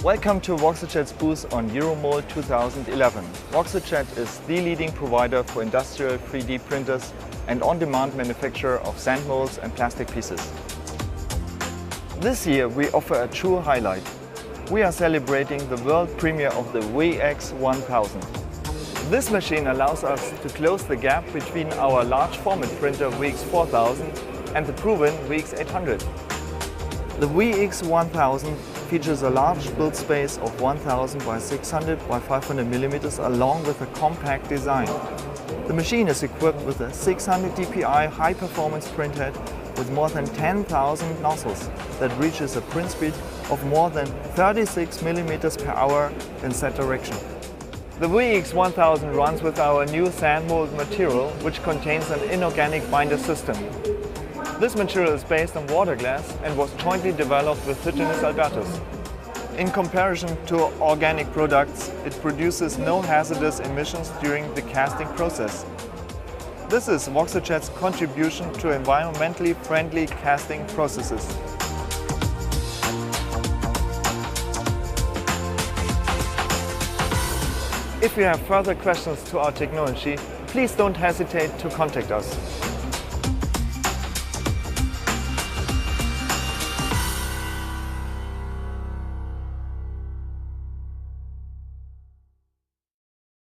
Welcome to voxeljet's booth on Euromold 2011. voxeljet is the leading provider for industrial 3D printers and on-demand manufacturer of sand molds and plastic pieces. This year we offer a true highlight. We are celebrating the world premiere of the VX1000. This machine allows us to close the gap between our large format printer VX1000 and the proven VX800. The VX1000 features a large build space of 1000 by 600 by 500 mm along with a compact design. The machine is equipped with a 600 dpi high-performance printhead with more than 10,000 nozzles that reaches a print speed of more than 36 mm per hour in Z direction. The VX1000 runs with our new sand mold material, which contains an inorganic binder system. This material is based on water glass and was jointly developed with Albertus. In comparison to organic products, it produces no hazardous emissions during the casting process. This is voxeljet's contribution to environmentally friendly casting processes. If you have further questions to our technology, please don't hesitate to contact us.